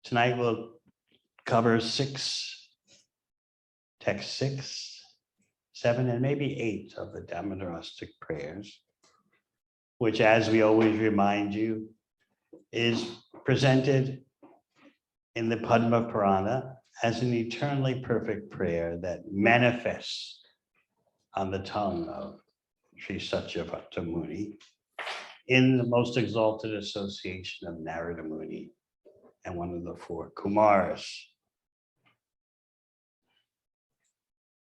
Tonight we'll cover text 6, 7, and maybe 8 of the Damodarastic prayers, which, as we always remind you, is presented in the Padma Purana as an eternally perfect prayer that manifests on the tongue of Sri Satyavata Muni in the most exalted association of Narada Muni and one of the 4 Kumaras.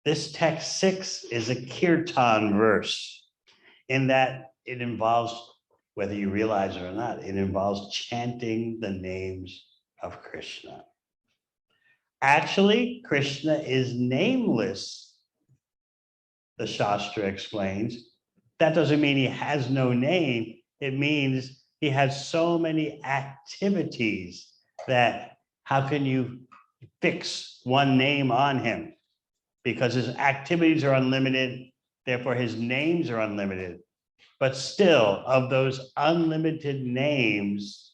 This text 6 is a kirtan verse in that it involves, whether you realize it or not, it involves chanting the names of Krishna. Actually, Krishna is nameless, the Shastra explains. That doesn't mean he has no name. It means he has so many activities that how can you fix one name on him? Because his activities are unlimited, therefore his names are unlimited. But still, of those unlimited names,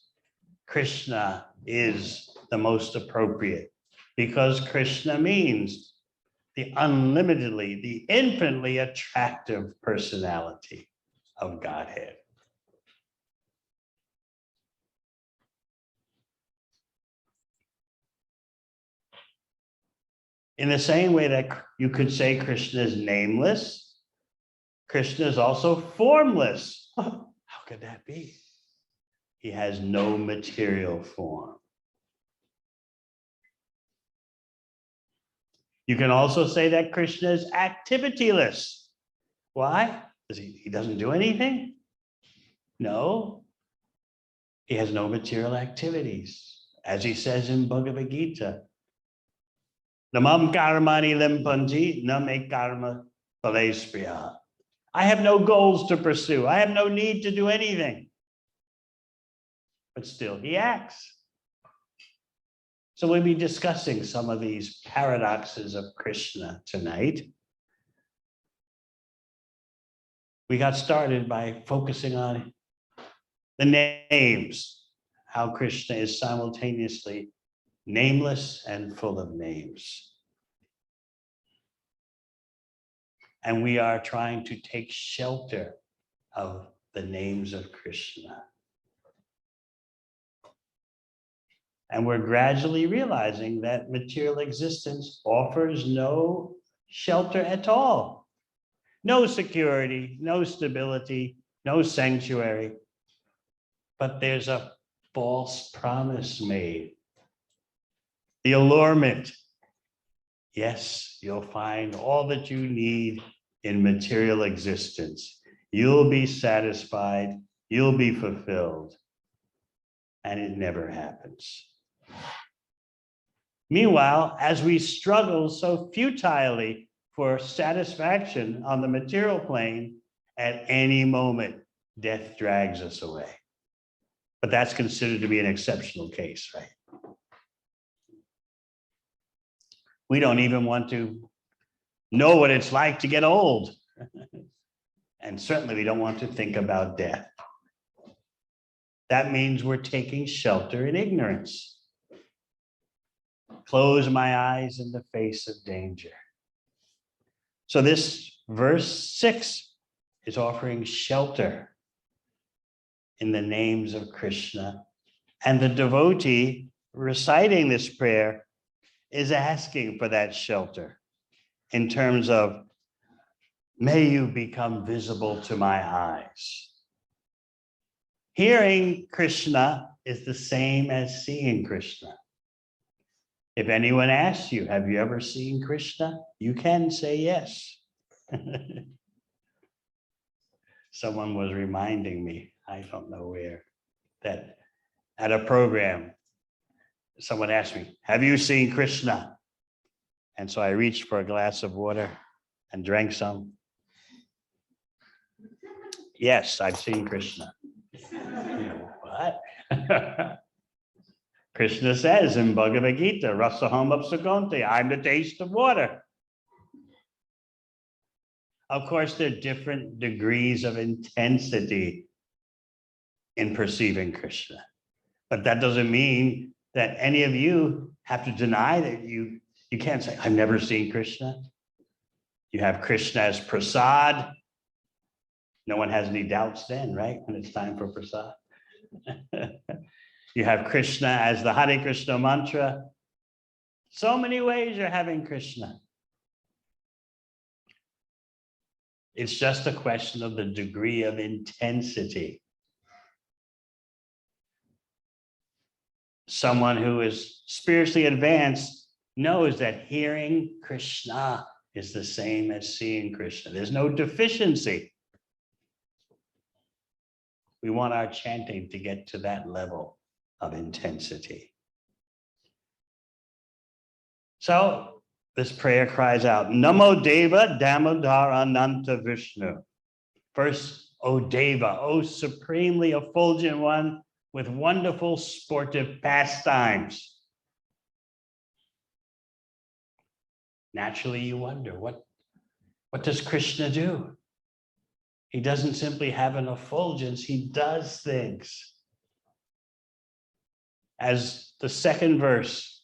Krishna is the most appropriate, because Krishna means the unlimitedly, the infinitely attractive personality of Godhead. In the same way that you could say Krishna is nameless, Krishna is also formless. How could that be? He has no material form. You can also say that Krishna is activityless. Why? Because he doesn't do anything? No. He has no material activities. As he says in Bhagavad Gita, Namam karmani limpanti na me karma phalespriya. I have no goals to pursue. I have no need to do anything. But still he acts. So we'll be discussing some of these paradoxes of Krishna tonight. We got started by focusing on the names, how Krishna is simultaneously nameless and full of names. And we are trying to take shelter of the names of Krishna. And we're gradually realizing that material existence offers no shelter at all. No security, no stability, no sanctuary. But there's a false promise made. The allurement. Yes, you'll find all that you need in material existence. You'll be satisfied, you'll be fulfilled. And it never happens. Meanwhile, as we struggle so futilely for satisfaction on the material plane, at any moment, death drags us away. But that's considered to be an exceptional case, right? We don't even want to know what it's like to get old. And certainly we don't want to think about death. That means we're taking shelter in ignorance. Close my eyes in the face of danger. So this verse 6 is offering shelter in the names of Krishna. And the devotee reciting this prayer is asking for that shelter in terms of, may you become visible to my eyes. Hearing Krishna is the same as seeing Krishna. If anyone asks you, have you ever seen Krishna? You can say yes. Someone was reminding me, I don't know where, that at a program, someone asked me, have you seen Krishna? And so I reached for a glass of water and drank some. Yes, I've seen Krishna. What? Krishna says in Bhagavad Gita, Rasaham Apsagonte, I'm the taste of water. Of course, there are different degrees of intensity in perceiving Krishna. But that doesn't mean that any of you have to deny that you can't say, I've never seen Krishna. You have Krishna as prasad. No one has any doubts then, right? When it's time for prasad. You have Krishna as the Hare Krishna mantra. So many ways you're having Krishna. It's just a question of the degree of intensity. Someone who is spiritually advanced knows that hearing Krishna is the same as seeing Krishna. There's no deficiency. We want our chanting to get to that level of intensity. So this prayer cries out, Namo Deva Damodarananta Vishnu. First, O Deva, O supremely effulgent one with wonderful sportive pastimes. Naturally, you wonder, what does Krishna do? He doesn't simply have an effulgence, he does things. As the second verse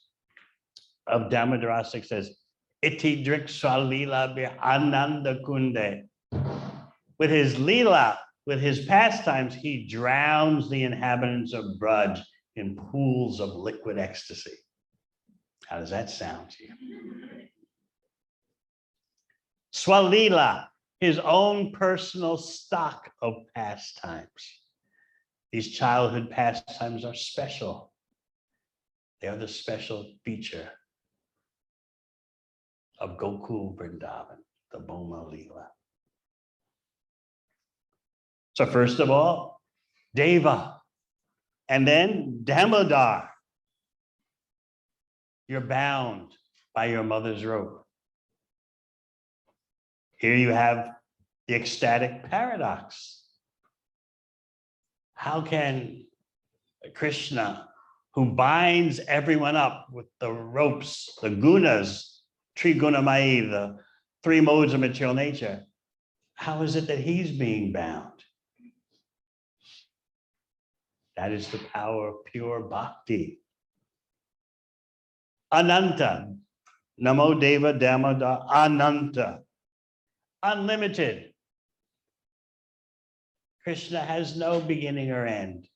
of Damodarastaka says, Iti drik svalila bi ananda kunde. With his lila, with his pastimes, he drowns the inhabitants of Braj in pools of liquid ecstasy. How does that sound to you? Swalila, his own personal stock of pastimes. These childhood pastimes are special. They are the special feature of Gokul Vrindavan, the Boma Leela. So first of all, Deva, and then Damodar. You're bound by your mother's rope. Here you have the ecstatic paradox. How can Krishna, who binds everyone up with the ropes, the gunas, Trigunamai, the three modes of material nature, how is it that he's being bound? That is the power of pure bhakti. Ananta, Namo Deva Damodar, Ananta, unlimited. Krishna has no beginning or end.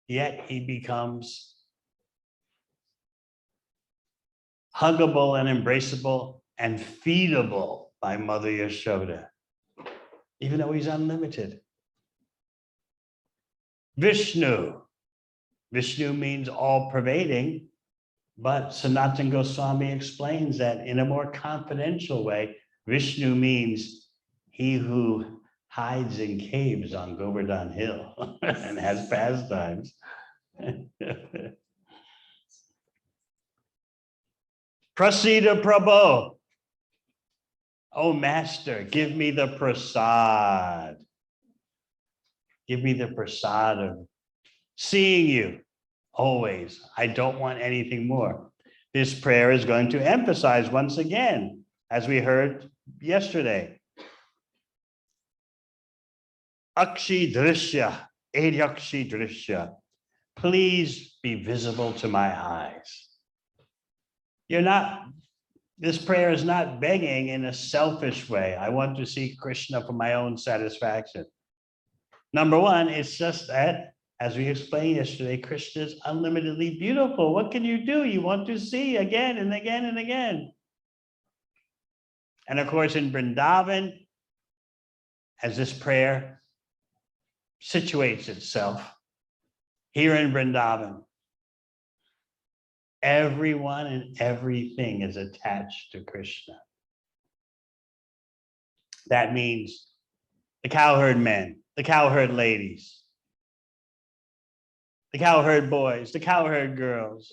Yet he becomes huggable and embraceable and feedable by Mother Yashoda, even though he's unlimited. Vishnu. Vishnu means all-pervading, but Sanatana Goswami explains that in a more confidential way. Vishnu means he who hides in caves on Govardhan Hill and has pastimes. Prasida Prabhu. Oh, Master, give me the prasad. Give me the prasad of seeing you always. I don't want anything more. This prayer is going to emphasize once again, as we heard yesterday, Akshi Drishya, Adyakshi Drishya. Please be visible to my eyes. This prayer is not begging in a selfish way. I want to see Krishna for my own satisfaction. Number one, it's just that, as we explained yesterday, Krishna is unlimitedly beautiful. What can you do? You want to see again and again and again. And of course, in Vrindavan, as this prayer situates itself, here in Vrindavan, everyone and everything is attached to Krishna. That means the cowherd men, the cowherd ladies, the cowherd boys, the cowherd girls,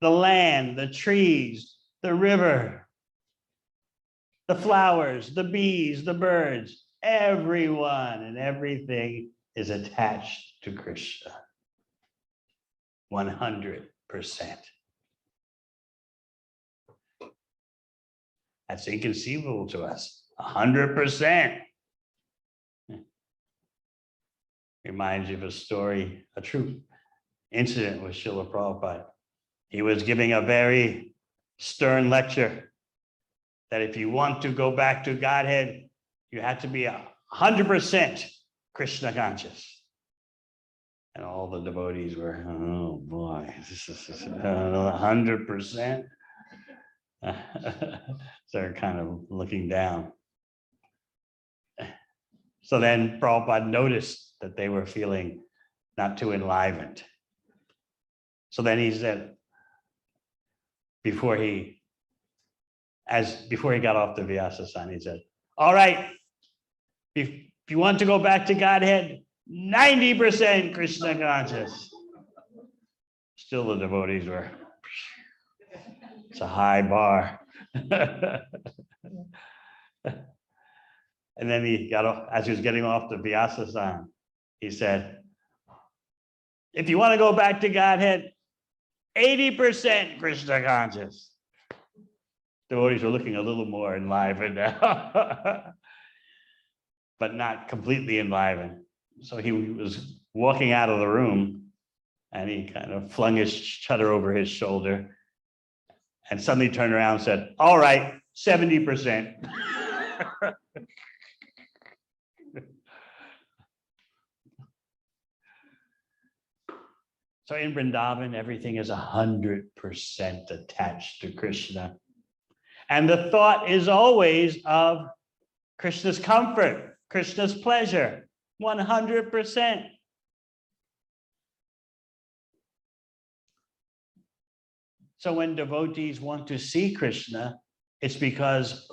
the land, the trees, the river, the flowers, the bees, the birds, everyone and everything is attached to Krishna. 100%. That's inconceivable to us. 100%. Reminds you of a story, a true incident with Srila Prabhupada. He was giving a very stern lecture that if you want to go back to Godhead, you have to be 100% Krishna conscious. And all the devotees were, oh boy, this is 100%. So they're kind of looking down. So then Prabhupada noticed that they were feeling not too enlivened. So then he said, before he got off the Vyasasana, he said, all right, if you want to go back to Godhead, 90% Krishna conscious. Still the devotees were, it's a high bar. And then he got off, as he was getting off the Vyasasana, he said, if you want to go back to Godhead, 80% Krishna conscious. Devotees were looking a little more enlivened now, but not completely enlivened. So he was walking out of the room and he kind of flung his shutter over his shoulder and suddenly turned around and said, all right, 70%. So in Vrindavan, everything is 100% attached to Krishna. And the thought is always of Krishna's comfort, Krishna's pleasure, 100%. So when devotees want to see Krishna, it's because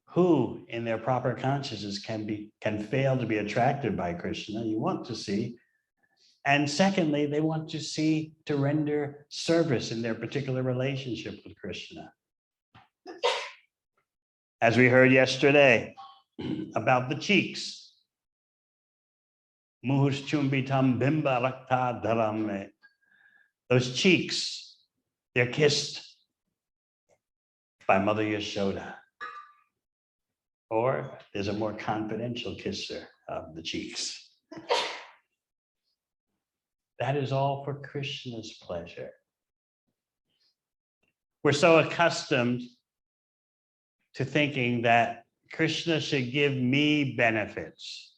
who in their proper consciousness can fail to be attracted by Krishna, you want to see. And secondly, they want to see to render service in their particular relationship with Krishna. As we heard yesterday about the cheeks. Muhushchumbitam bimba rakta dharam. Those cheeks, they're kissed by Mother Yashoda. Or there's a more confidential kisser of the cheeks. That is all for Krishna's pleasure. We're so accustomed to thinking that Krishna should give me benefits.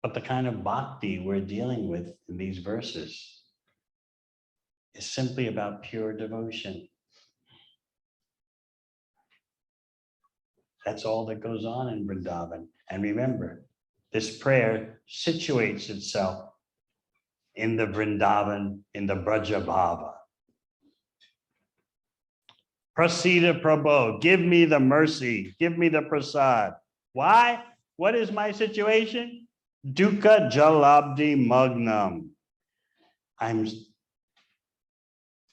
But the kind of bhakti we're dealing with in these verses is simply about pure devotion. That's all that goes on in Vrindavan. And remember, this prayer situates itself in the Vrindavan, in the Braja Bhava. Prasida Prabhu, give me the mercy, give me the prasad. Why? What is my situation? Dukkha jalabdi magnam. I'm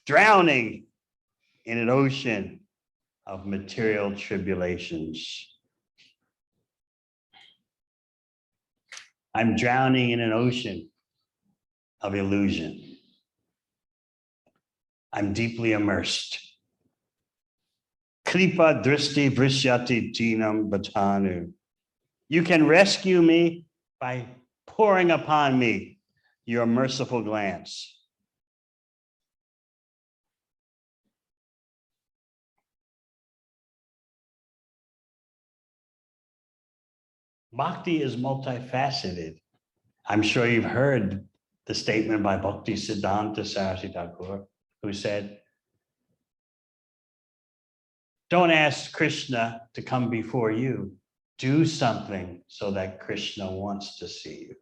drowning in an ocean of material tribulations. I'm drowning in an ocean of illusion. I'm deeply immersed. Kripa dristi vrishyati jinam bhatanu. You can rescue me by pouring upon me your merciful glance. Bhakti is multifaceted. I'm sure you've heard the statement by Bhakti Siddhanta Saraswati Thakur, who said, don't ask Krishna to come before you. Do something so that Krishna wants to see you.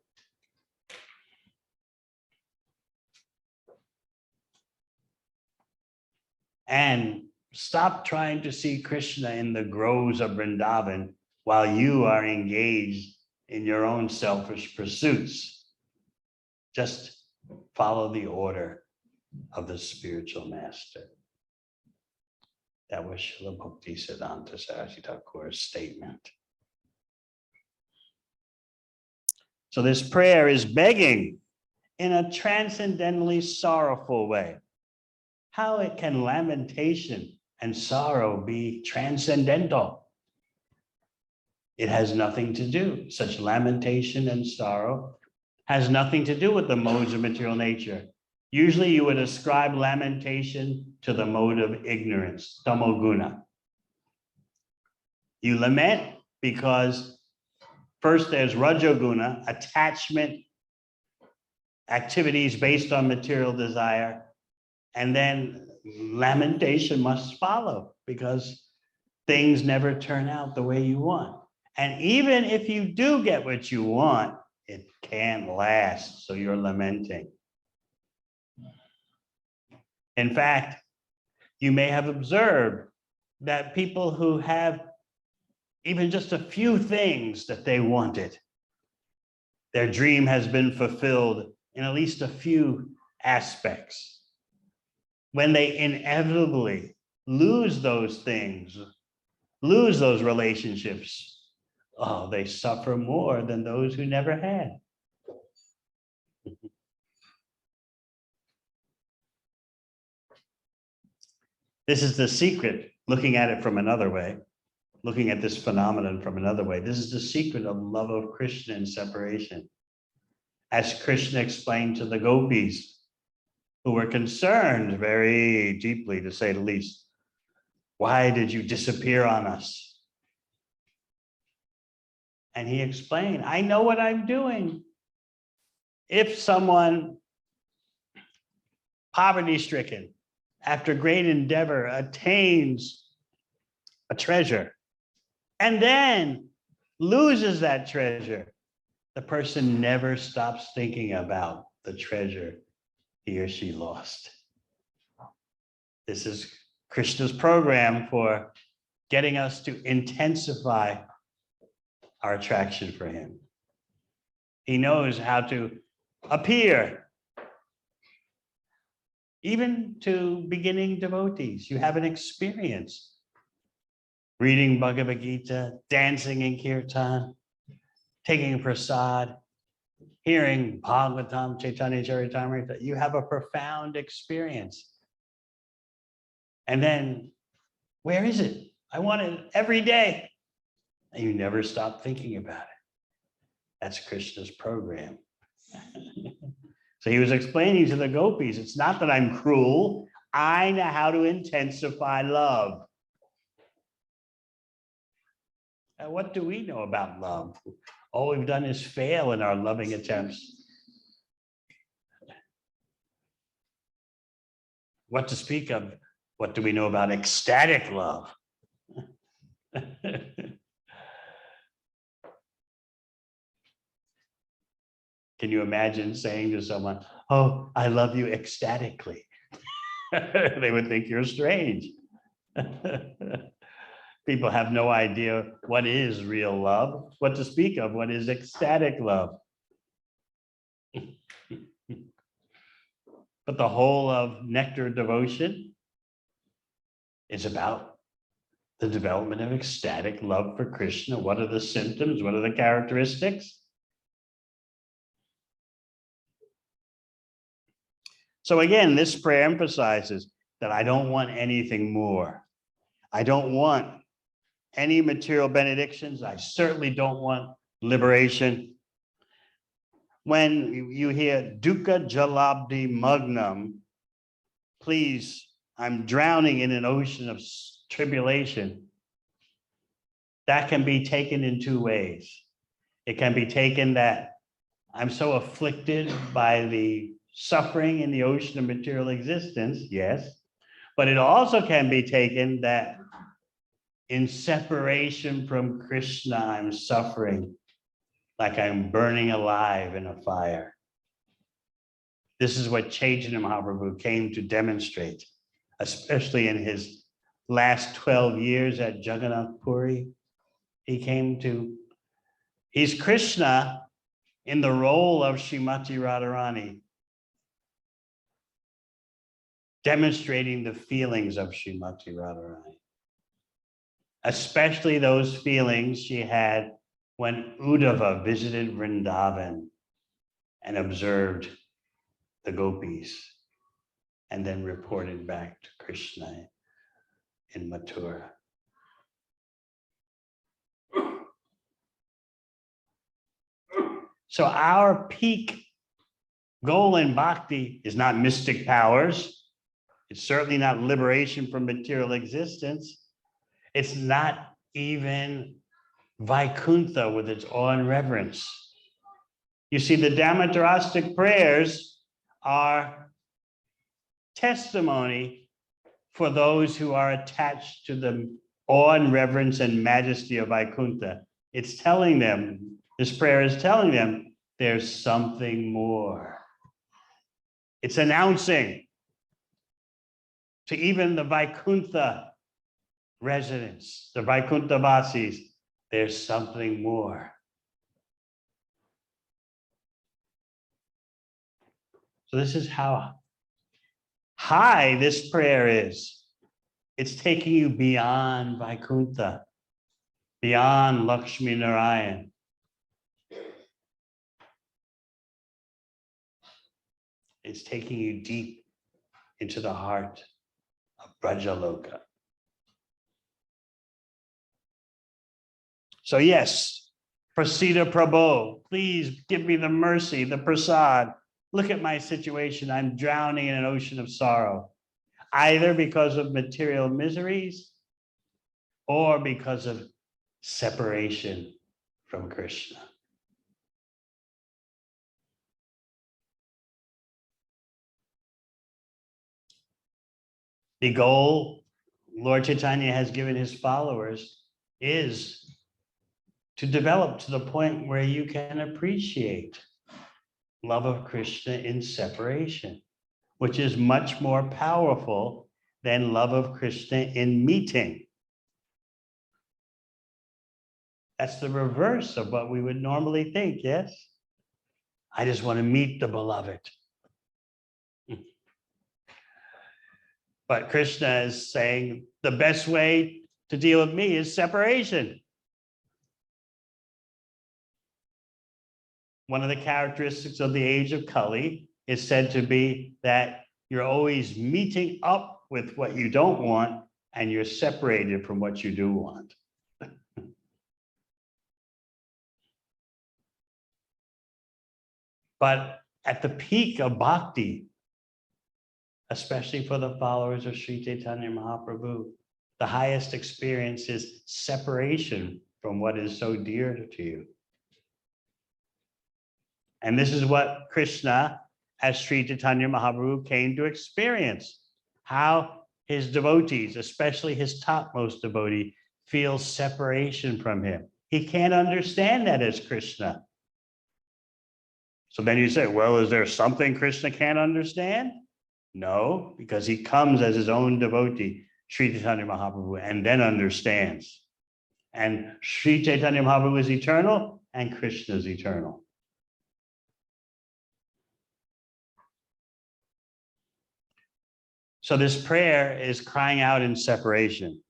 And stop trying to see Krishna in the groves of Vrindavan while you are engaged in your own selfish pursuits. Just follow the order of the spiritual master. That was Srila Bhakti Siddhanta Saraswati Thakur's statement. So this prayer is begging in a transcendently sorrowful way. How can lamentation and sorrow be transcendental? It has nothing to do, such lamentation and sorrow has nothing to do with the modes of material nature. Usually you would ascribe lamentation to the mode of ignorance, tamoguna. You lament because first there's rajoguna, attachment, activities based on material desire, and then lamentation must follow because things never turn out the way you want. And even if you do get what you want, it can't last, so you're lamenting. In fact, you may have observed that people who have even just a few things that they wanted, their dream has been fulfilled in at least a few aspects. When they inevitably lose those things, lose those relationships, oh, they suffer more than those who never had. This is the secret, looking at it from another way, looking at this phenomenon from another way. This is the secret of love of Krishna and separation. As Krishna explained to the gopis, who were concerned very deeply, to say the least, why did you disappear on us? And he explained, I know what I'm doing. If someone poverty-stricken, after great endeavor, attains a treasure and then loses that treasure, the person never stops thinking about the treasure he or she lost. This is Krishna's program for getting us to intensify our attraction for him. He knows how to appear even to beginning devotees. You have an experience reading Bhagavad Gita, dancing in kirtan, taking prasad, hearing Bhagavatam, Chaitanya Charitamrita. You have a profound experience. And then, where is it? I want it every day. And you never stop thinking about it. That's Krishna's program. So he was explaining to the gopis, it's not that I'm cruel. I know how to intensify love. And what do we know about love? All we've done is fail in our loving attempts. What to speak of? What do we know about ecstatic love? Can you imagine saying to someone, oh, I love you ecstatically? They would think you're strange. People have no idea what is real love, what to speak of, what is ecstatic love. But the whole of nectar devotion is about the development of ecstatic love for Krishna. What are the symptoms? What are the characteristics? So again, this prayer emphasizes that I don't want anything more. I don't want any material benedictions. I certainly don't want liberation. When you hear dukkha jalabdi magnam, please, I'm drowning in an ocean of tribulation. That can be taken in two ways. It can be taken that I'm so afflicted by the suffering in the ocean of material existence, yes, but it also can be taken that in separation from Krishna, I'm suffering like I'm burning alive in a fire. This is what Chaitanya Mahaprabhu came to demonstrate, especially in his last 12 years at Jagannath Puri. He's Krishna in the role of Srimati Radharani, demonstrating the feelings of Srimati Radharani, especially those feelings she had when Uddhava visited Vrindavan and observed the gopis and then reported back to Krishna in Mathura. So our peak goal in bhakti is not mystic powers. It's certainly not liberation from material existence. It's not even Vaikuntha with its awe and reverence. You see, the Damodarastic prayers are testimony for those who are attached to the awe and reverence and majesty of Vaikuntha. It's telling them, this prayer is telling them, there's something more. It's announcing to even the Vaikuntha residents, the Vaikuntha Vasis, there's something more. So this is how high this prayer is. It's taking you beyond Vaikuntha, beyond Lakshmi Narayan. It's taking you deep into the heart of Brajaloka. So yes, Prasida Prabhu, please give me the mercy, the prasad. Look at my situation. I'm drowning in an ocean of sorrow, either because of material miseries or because of separation from Krishna. The goal Lord Chaitanya has given his followers is to develop to the point where you can appreciate love of Krishna in separation, which is much more powerful than love of Krishna in meeting. That's the reverse of what we would normally think, yes? I just want to meet the beloved. But Krishna is saying the best way to deal with me is separation. One of the characteristics of the age of Kali is said to be that you're always meeting up with what you don't want and you're separated from what you do want. But at the peak of bhakti, especially for the followers of Sri Chaitanya Mahaprabhu, the highest experience is separation from what is so dear to you. And this is what Krishna, as Sri Chaitanya Mahaprabhu, came to experience, how his devotees, especially his topmost devotee, feel separation from him. He can't understand that as Krishna. So then you say, well, is there something Krishna can't understand? No, because he comes as his own devotee, Sri Chaitanya Mahaprabhu, and then understands. And Sri Chaitanya Mahaprabhu is eternal and Krishna is eternal. So this prayer is crying out in separation.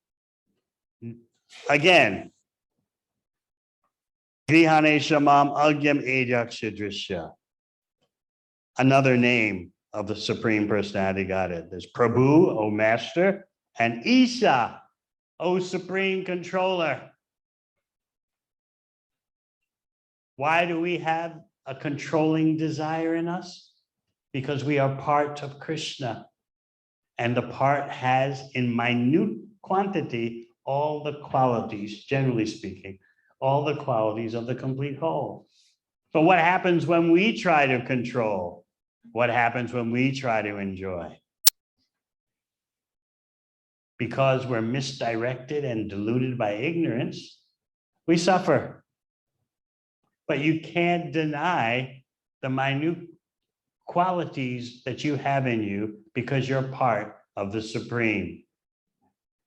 Again, Grihane Shamam Agyam Edakshidrishya. Another name of the Supreme Personality Godhead. There's Prabhu, O Master, and Isha, O Supreme Controller. Why do we have a controlling desire in us? Because we are part of Krishna. And the part has, in minute quantity, all the qualities, generally speaking, all the qualities of the complete whole. But what happens when we try to control? What happens when we try to enjoy? Because we're misdirected and deluded by ignorance, we suffer. But you can't deny the minute qualities that you have in you because you're part of the Supreme.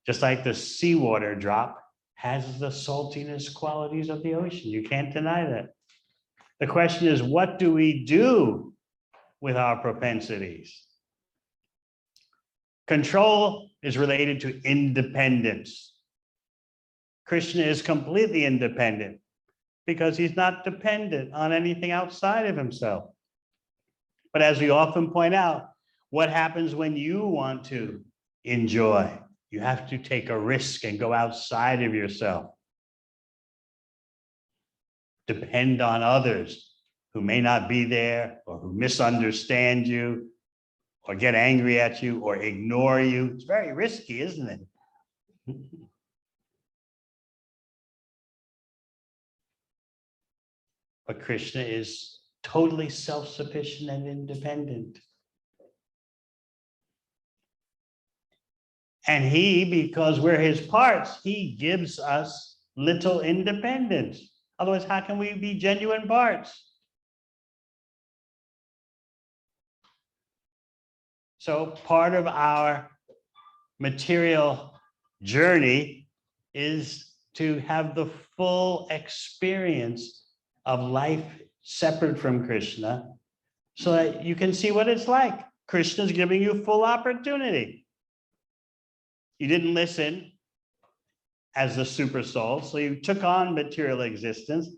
Just like the seawater drop has the saltiness qualities of the ocean. You can't deny that. The question is, what do we do with our propensities? Control is related to independence. Krishna is completely independent because he's not dependent on anything outside of himself. But as we often point out, what happens when you want to enjoy? You have to take a risk and go outside of yourself. Depend on others. who may not be there, or who misunderstand you, or get angry at you, or ignore you. It's very risky, isn't it? But Krishna is totally self-sufficient and independent. And he, because we're his parts, he gives us little independence. Otherwise, how can we be genuine parts? So part of our material journey is to have the full experience of life separate from Krishna, so that you can see what it's like. Krishna's giving you full opportunity. You didn't listen as the super soul, so you took on material existence.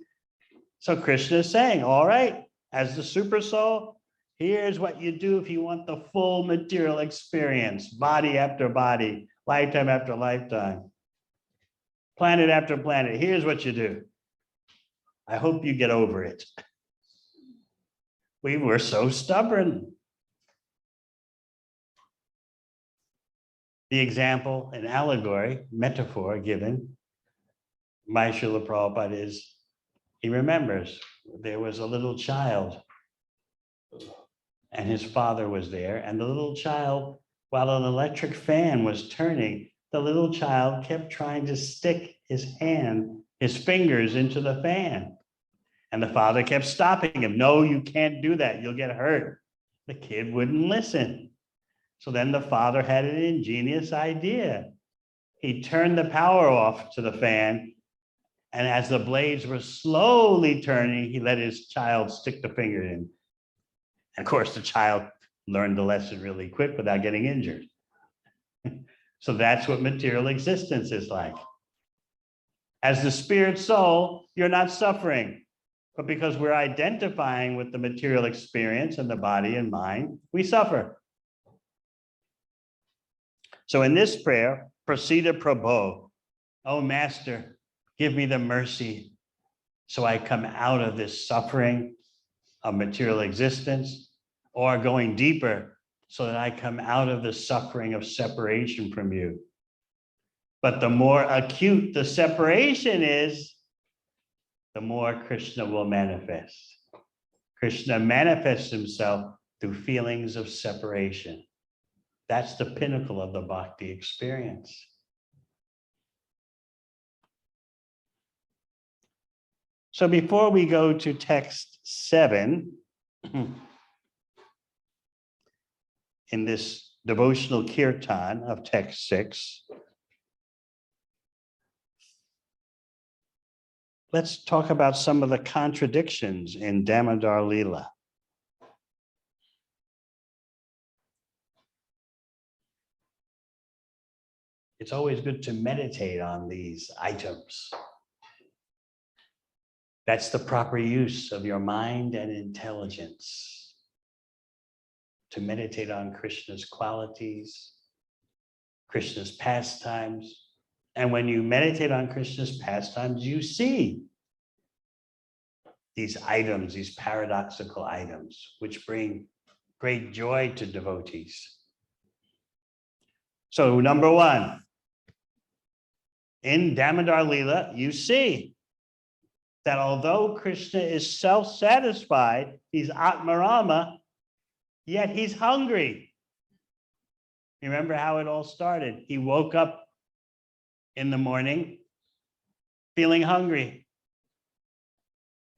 So Krishna is saying, all right, as the super soul, here's what you do if you want the full material experience, body after body, lifetime after lifetime, planet after planet. Here's what you do. I hope you get over it. We were so stubborn. The example, an allegory, metaphor given by Srila Prabhupada is, he remembers there was a little child and his father was there, and the little child, while an electric fan was turning, the little child kept trying to stick his fingers into the fan. And the father kept stopping him. No, you can't do that. You'll get hurt. The kid wouldn't listen. So then the father had an ingenious idea. He turned the power off to the fan, and as the blades were slowly turning, he let his child stick the finger in. And of course, the child learned the lesson really quick without getting injured. So that's what material existence is like. As the spirit soul, you're not suffering, but because we're identifying with the material experience and the body and mind, we suffer. So in this prayer, Prasida Prabho, oh Master, give me the mercy so I come out of this suffering of material existence, or going deeper so that I come out of the suffering of separation from you. But the more acute the separation is, the more Krishna will manifest. Krishna manifests himself through feelings of separation. That's the pinnacle of the bhakti experience. So before we go to text 7, in this devotional kirtan of text 6, let's talk about some of the contradictions in Damodar Leela. It's always good to meditate on these items. That's the proper use of your mind and intelligence, to meditate on Krishna's qualities, Krishna's pastimes. And when you meditate on Krishna's pastimes, you see these items, these paradoxical items, which bring great joy to devotees. So number 1, in Damodar Leela, you see that although Krishna is self-satisfied, he's Atmarama, yet he's hungry. Remember how it all started? He woke up in the morning feeling hungry.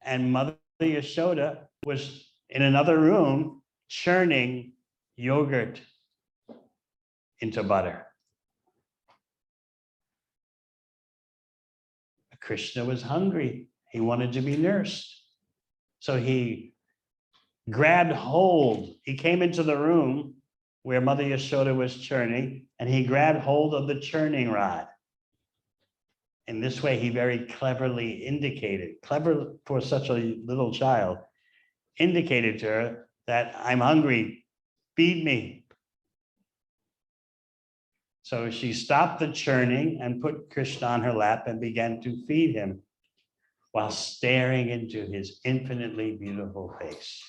And Mother Yashoda was in another room churning yogurt into butter. Krishna was hungry. He wanted to be nursed. So he grabbed hold. He came into the room where Mother Yashoda was churning, and he grabbed hold of the churning rod. In this way, he very cleverly indicated, clever for such a little child, indicated to her that I'm hungry, feed me. So she stopped the churning and put Krishna on her lap and began to feed him. while staring into his infinitely beautiful face.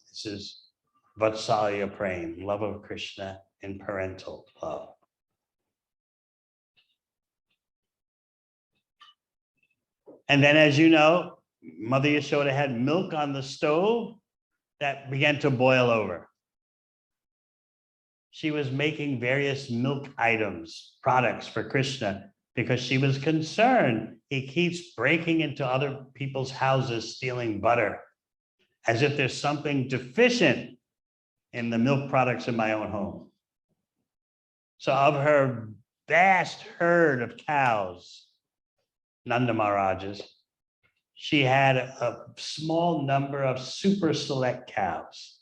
This is Vatsalya Prem, love of Krishna in parental love. And then, as you know, Mother Yashoda had milk on the stove that began to boil over. She was making various milk items, products for Krishna, because she was concerned he keeps breaking into other people's houses, stealing butter, as if there's something deficient in the milk products in my own home. So of her vast herd of cows, Nanda Maharajas, she had a small number of super select cows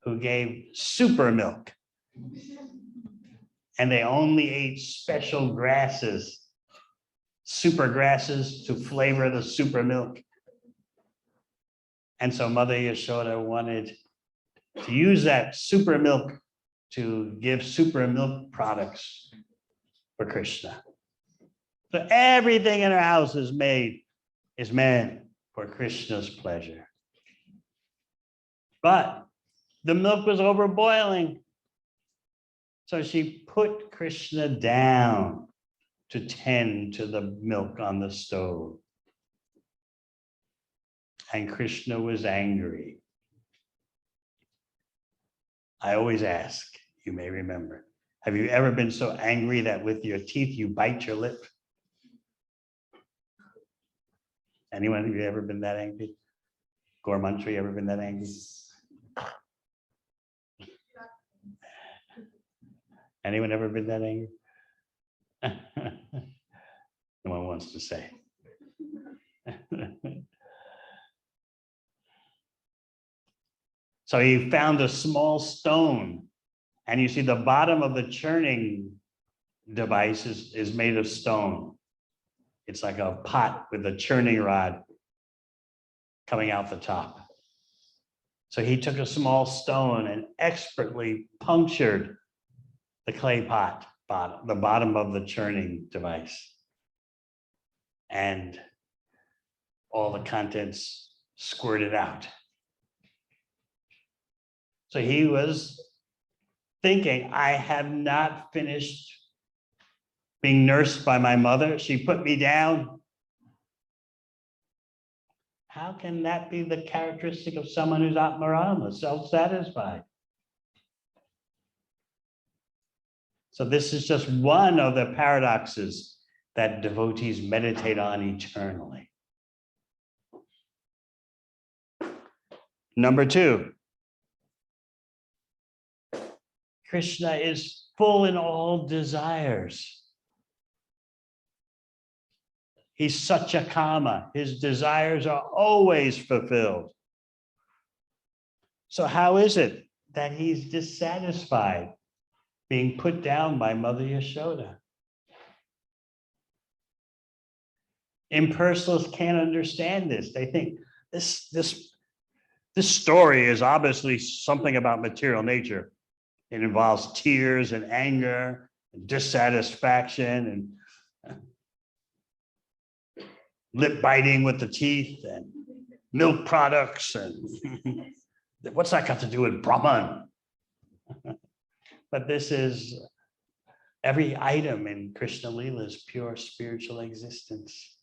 who gave super milk. And they only ate special grasses, super grasses to flavor the super milk. And so Mother Yashoda wanted to use that super milk to give super milk products for Krishna. So everything in her house is meant for Krishna's pleasure. But the milk was overboiling. So she put Krishna down to tend to the milk on the stove. And Krishna was angry. I always ask, you may remember, have you ever been so angry that with your teeth you bite your lip? Anyone, have you ever been that angry? Gormantri, ever been that angry? Anyone ever been that angry? No one wants to say. So he found a small stone, and you see the bottom of the churning device is made of stone. It's like a pot with a churning rod coming out the top. So he took a small stone and expertly punctured the clay pot bottom, the bottom of the churning device. And all the contents squirted out. So he was thinking, I have not finished being nursed by my mother. She put me down. How can that be the characteristic of someone who's Atmarama, self-satisfied? So this is just one of the paradoxes that devotees meditate on eternally. Number two, Krishna is full in all desires. He's such a kama. His desires are always fulfilled. So how is it that he's dissatisfied being put down by Mother Yashoda? Impersonalists can't understand this. They think this story is obviously something about material nature. It involves tears and anger and dissatisfaction and lip biting with the teeth and milk products. And what's that got to do with Brahman? But this is, every item in Krishna Lila is pure spiritual existence.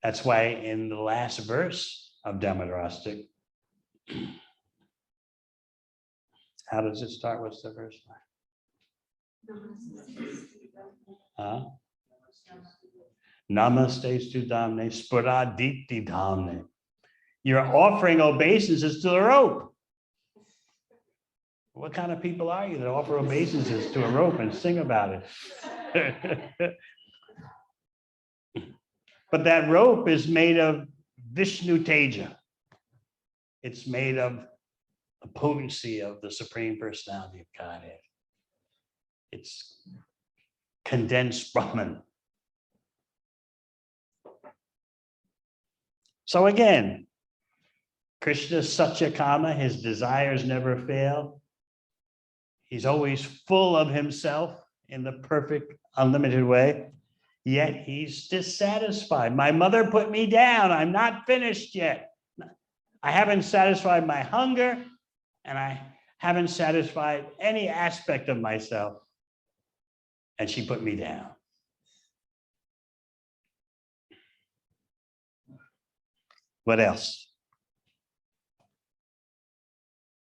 That's why in the last verse of Damodarastaka, how does it start? What's the verse like? Namaste stu damne sporaditi damne. You're offering obeisances to the rope. What kind of people are you that offer obeisances to a rope and sing about it? But that rope is made of Vishnu Teja. It's made of the potency of the Supreme Personality of Godhead. It's condensed Brahman. So again, Krishna is Satyakama, his desires never fail. He's always full of himself in the perfect, unlimited way. yet he's dissatisfied. My mother put me down. I'm not finished yet. I haven't satisfied my hunger, and I haven't satisfied any aspect of myself. And she put me down. What else?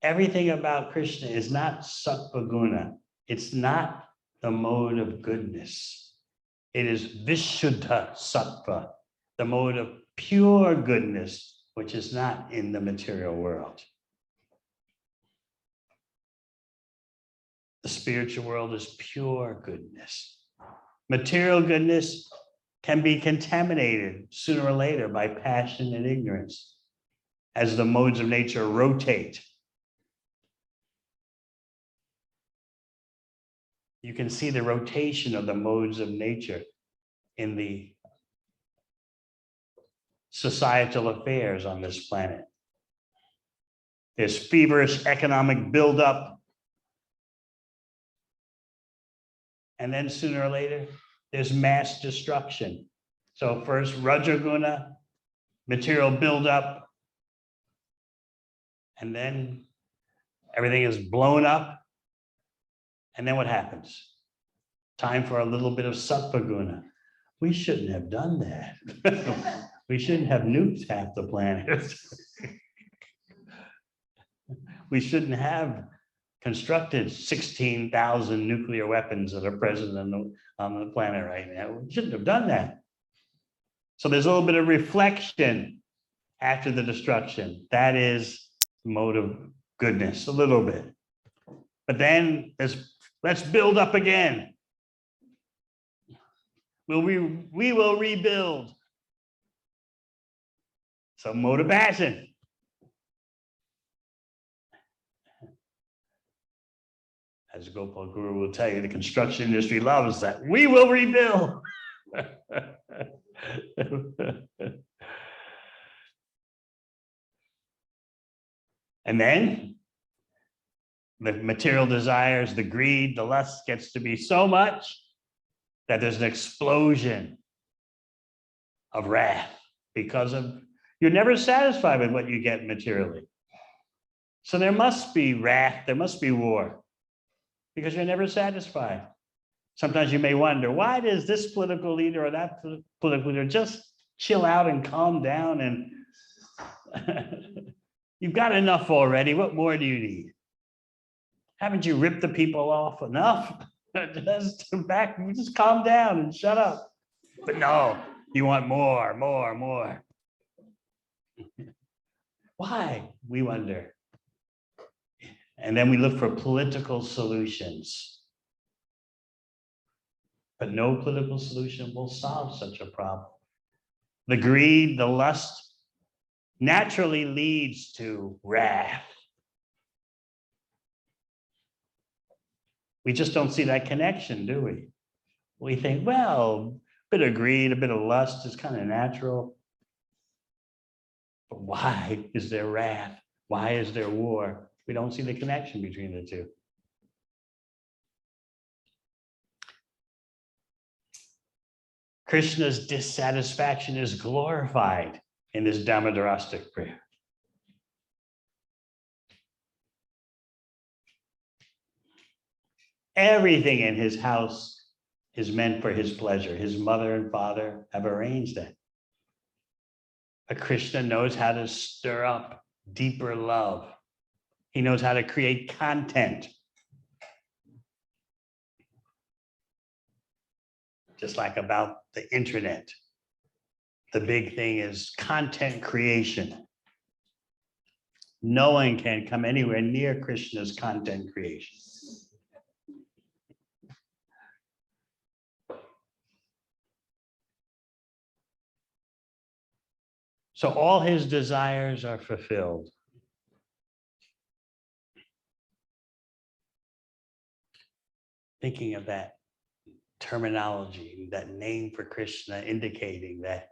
Everything about Krishna is not sattva guna. It's not the mode of goodness. It is vishuddha sattva, the mode of pure goodness, which is not in the material world. The spiritual world is pure goodness. Material goodness can be contaminated sooner or later by passion and ignorance as the modes of nature rotate. You can see the rotation of the modes of nature in the societal affairs on this planet. There's feverish economic buildup. And then sooner or later, there's mass destruction. So first, Rajaguna, material buildup, and then everything is blown up. And then what happens? Time for a little bit of Sattva Guna. We shouldn't have done that. We shouldn't have nuked half the planet. We shouldn't have constructed 16,000 nuclear weapons that are present on the planet right now. We shouldn't have done that. So there's a little bit of reflection after the destruction. That is mode of goodness, a little bit. But then let's build up again. We will rebuild. So mode of passion. As Gopal Guru will tell you, the construction industry loves that. We will rebuild. And then the material desires, the greed, the lust gets to be so much that there's an explosion of wrath because of you're never satisfied with what you get materially. So there must be wrath, there must be war, because you're never satisfied. Sometimes you may wonder, why does this political leader or that political leader just chill out and calm down? And you've got enough already. What more do you need? Haven't you ripped the people off enough? Just calm down and shut up. But no, you want more, more, more. Why? We wonder. And then we look for political solutions. But no political solution will solve such a problem. The greed, the lust naturally leads to wrath. We just don't see that connection, do we? We think, well, a bit of greed, a bit of lust is kind of natural. But why is there wrath? Why is there war? We don't see the connection between the two. Krishna's dissatisfaction is glorified in this Damodarastaka prayer. Everything in his house is meant for his pleasure. His mother and father have arranged that. But Krishna knows how to stir up deeper love. He knows how to create content. Just like about the internet. The big thing is content creation. No one can come anywhere near Krishna's content creation. So all his desires are fulfilled. Thinking of that terminology, that name for Krishna, indicating that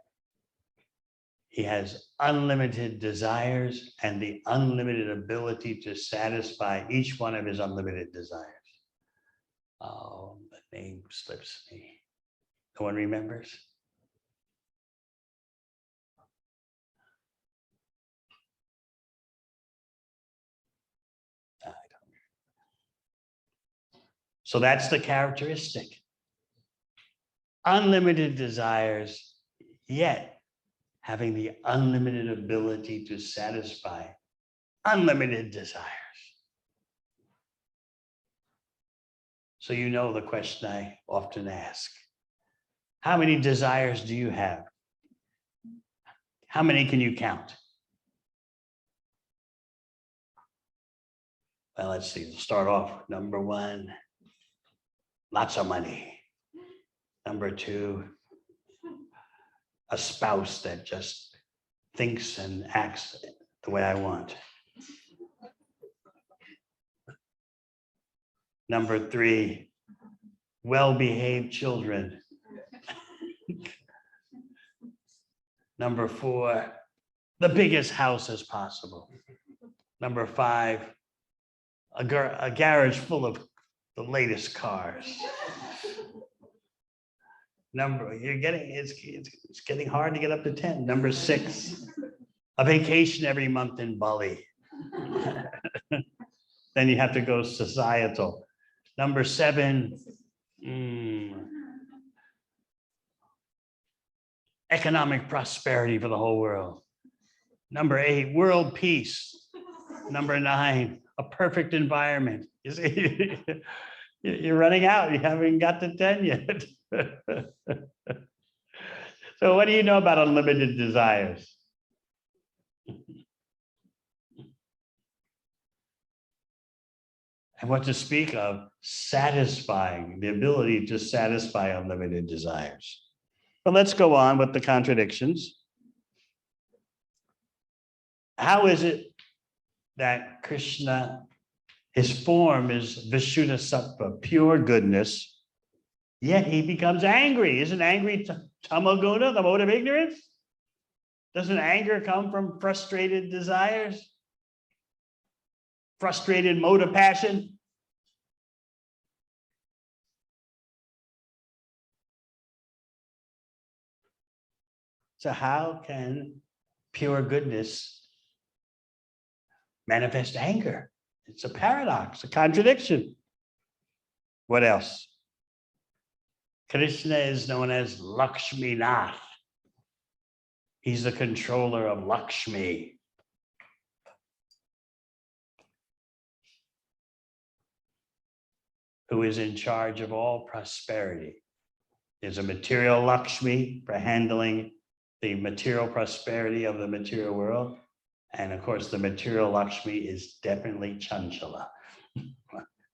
he has unlimited desires and the unlimited ability to satisfy each one of his unlimited desires. Oh, the name slips me. No one remembers? I don't. So that's the characteristic. Unlimited desires, yet having the unlimited ability to satisfy unlimited desires. So you know the question I often ask. How many desires do you have? How many can you count? Well, let's see. We'll start off. Number one, lots of money. Number two, a spouse that just thinks and acts the way I want. Number three, well-behaved children. Number four, the biggest house as possible. Number five, a garage full of the latest cars. It's getting hard to get up to 10. Number six, a vacation every month in Bali. Then you have to go societal. Number seven, economic prosperity for the whole world. Number eight, world peace. Number nine, a perfect environment. You see, you're running out. You haven't got to 10 yet. So what do you know about unlimited desires? And what to speak of satisfying, the ability to satisfy unlimited desires. But let's go on with the contradictions. How is it that Krishna, his form is Vishuddha Sattva, pure goodness, yet he becomes angry? Isn't angry tamoguna, the mode of ignorance? Doesn't anger come from frustrated desires? Frustrated mode of passion? So how can pure goodness manifest anger? It's a paradox, a contradiction. What else? Krishna is known as Lakshmi Nath. He's the controller of Lakshmi. Who is in charge of all prosperity. There's a material Lakshmi for handling the material prosperity of the material world. And of course, the material Lakshmi is definitely Chanchala,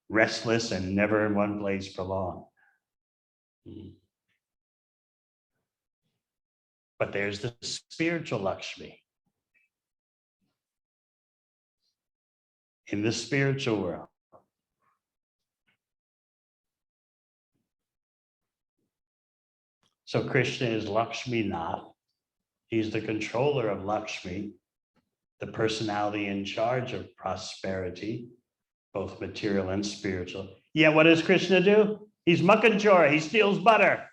restless and never in one place for long. But there's the spiritual Lakshmi. In the spiritual world. So Krishna is Lakshmi Nath. He's the controller of Lakshmi, the personality in charge of prosperity, both material and spiritual. Yeah, what does Krishna do? He's Makanchora, he steals butter.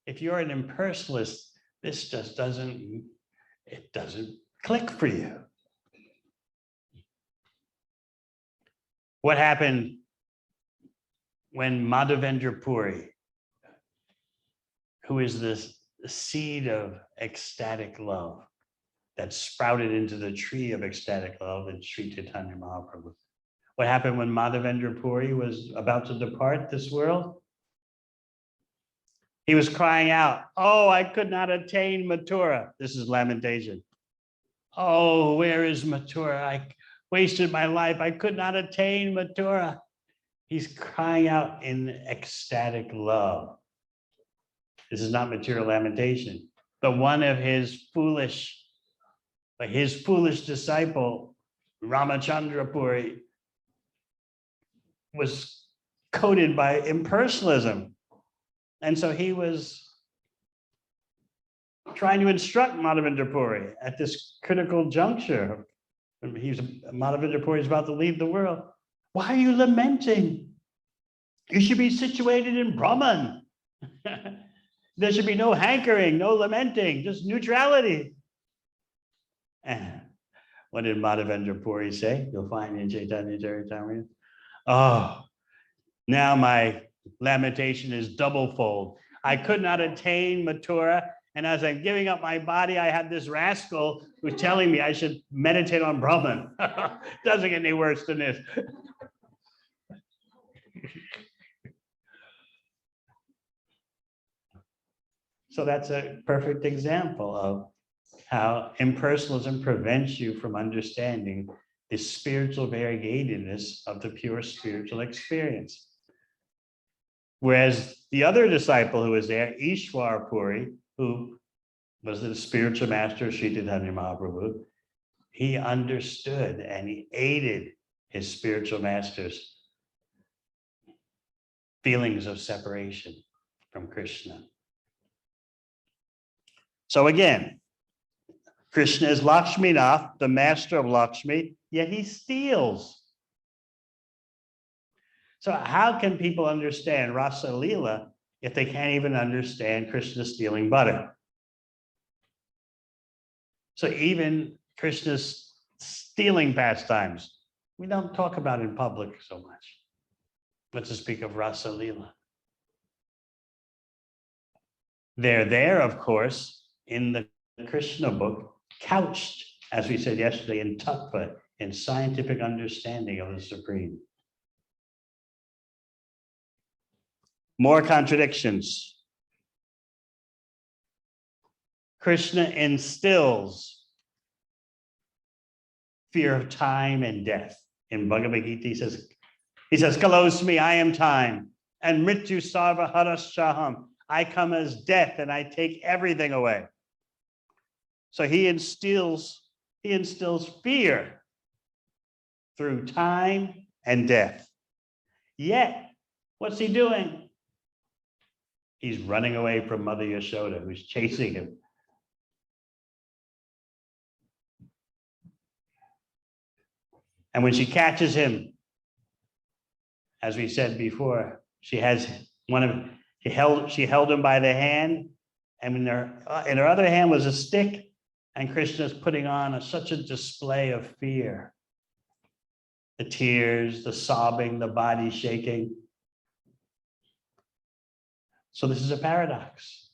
If you're an impersonalist, this just doesn't click for you. What happened when Madhavendra Puri, who is the seed of ecstatic love that sprouted into the tree of ecstatic love in Sri Chaitanya Mahaprabhu. What happened when Madhavendra Puri was about to depart this world? He was crying out, "Oh, I could not attain Mathura." This is lamentation. "Oh, where is Mathura? I wasted my life. I could not attain Mathura." He's crying out in ecstatic love. This is not material lamentation, but one of his foolish disciple, Ramachandra Puri, was coated by impersonalism. And so he was trying to instruct Madhavendra Puri at this critical juncture Madhavendra Puri is about to leave the world. Why are you lamenting? You should be situated in Brahman. There should be no hankering, no lamenting, just neutrality. And what did Madhavendra Puri say? You'll find in Chaitanya Charitamrita. Oh, now my lamentation is doublefold. I could not attain Mathura, and as I'm giving up my body, I had this rascal who's telling me I should meditate on Brahman. Doesn't get any worse than this. So that's a perfect example of how impersonalism prevents you from understanding the spiritual variegatedness of the pure spiritual experience. Whereas the other disciple who was there, Ishwar Puri, who was the spiritual master of Sri Chaitanya Mahaprabhu, he understood and he aided his spiritual master's feelings of separation from Krishna. So again, Krishna is Lakshminath, the master of Lakshmi, yet he steals. So how can people understand Rasa Leela if they can't even understand Krishna stealing butter? So even Krishna's stealing pastimes, we don't talk about in public so much. Let's just speak of Rasa Leela. They're there, of course, in the Krishna book, couched, as we said yesterday, in tattva, in scientific understanding of the Supreme. More contradictions. Krishna instills fear of time and death. In Bhagavad Gita, he says, Kalosmi, I am time, and Mrityu Sarva Harashaham. I come as death and I take everything away. So he instills fear through time and death. Yet, what's he doing? He's running away from Mother Yashoda, who's chasing him. And when she catches him, as we said before, she held him by the hand, and in her other hand was a stick, and Krishna's putting on such a display of fear. The tears, the sobbing, the body shaking. So this is a paradox.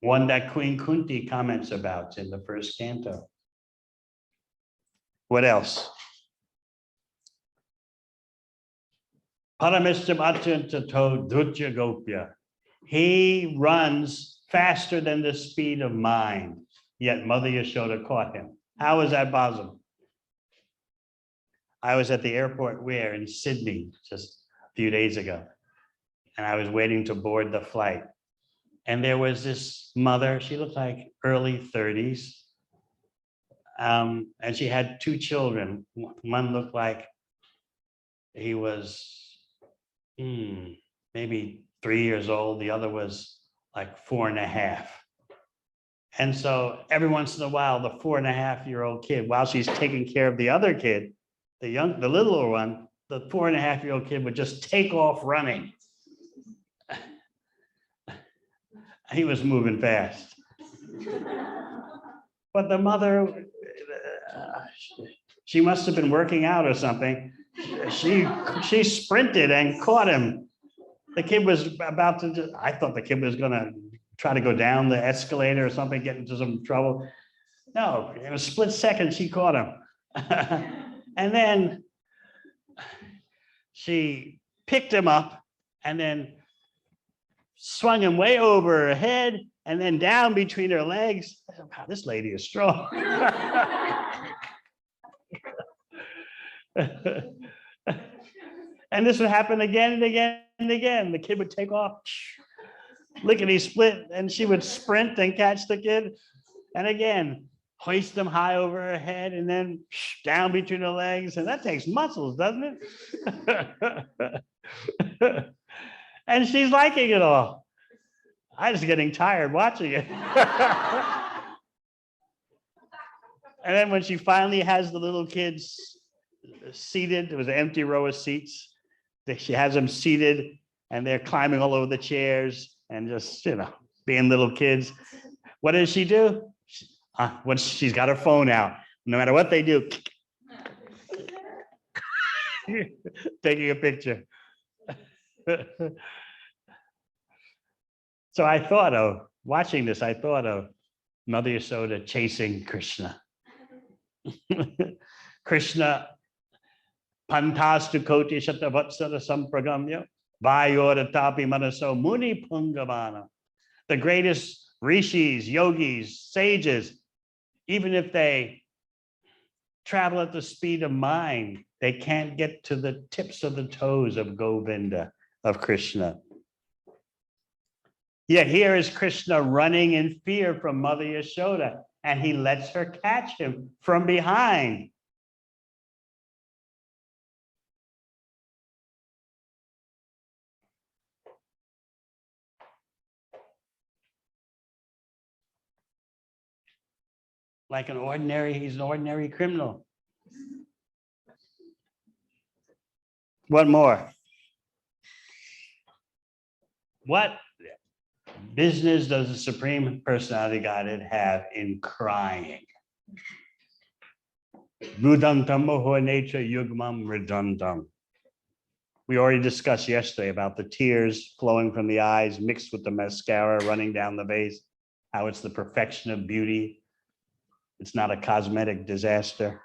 One that Queen Kunti comments about in the first canto. What else? Paramishtam Achantato Dhutya Gopya. He runs faster than the speed of mind, yet Mother Yashoda caught him. How is that possible? I was at the airport in Sydney just a few days ago, and I was waiting to board the flight. And there was this mother, she looked like early 30s, and she had two children. One looked like he was maybe 3 years old. The other was like 4.5. And so every once in a while, the 4.5-year-old kid, while she's taking care of the other kid, the littler one, the 4.5-year-old kid would just take off running. He was moving fast. But the mother, she must have been working out or something. She sprinted and caught him. The kid was about to, I thought the kid was gonna try to go down the escalator or something, get into some trouble. No, in a split second, she caught him. And then she picked him up and then swung him way over her head and then down between her legs. I said, wow, this lady is strong. And this would happen again and again and again. The kid would take off, lickety split, and she would sprint and catch the kid. And again, hoist them high over her head and then down between her legs. And that takes muscles, doesn't it? And she's liking it all. I was getting tired watching it. And then when she finally has the little kids seated, there was an empty row of seats. She has them seated and they're climbing all over the chairs and just, being little kids. What does she do? She's got her phone out. No matter what they do, taking a picture. So I thought of, watching this, I thought of Mother Yasoda chasing Krishna. Krishna, pantastu koti shatavatsara sampragamya, vayora tapi manaso muni pungavana. The greatest rishis, yogis, sages, even if they travel at the speed of mind, they can't get to the tips of the toes of Govinda, of Krishna. Yet here is Krishna running in fear from Mother Yashoda, and he lets her catch him from behind. Like he's an ordinary criminal. What more? What business does the Supreme Personality Godhead have in crying? Rudantam moho nature yugmam redundam. We already discussed yesterday about the tears flowing from the eyes mixed with the mascara running down the face, how it's the perfection of beauty. It's not a cosmetic disaster.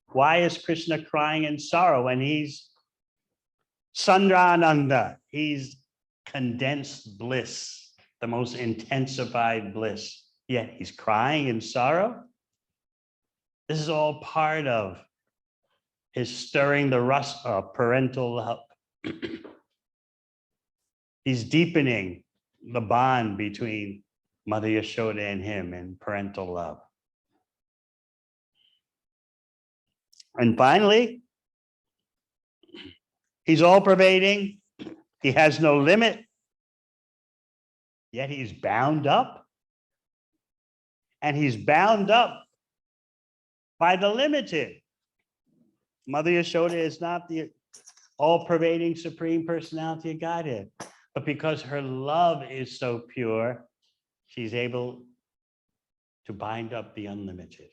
Why is Krishna crying in sorrow when he's Sandrananda? He's condensed bliss, the most intensified bliss, yet he's crying in sorrow? This is all part of his stirring the rust of parental love. He's deepening the bond between Mother Yashoda and him in parental love. And finally, he's all pervading. He has no limit, yet he's bound up. And he's bound up by the limited. Mother Yashoda is not the all-pervading Supreme Personality of Godhead, but because her love is so pure, she's able to bind up the unlimited.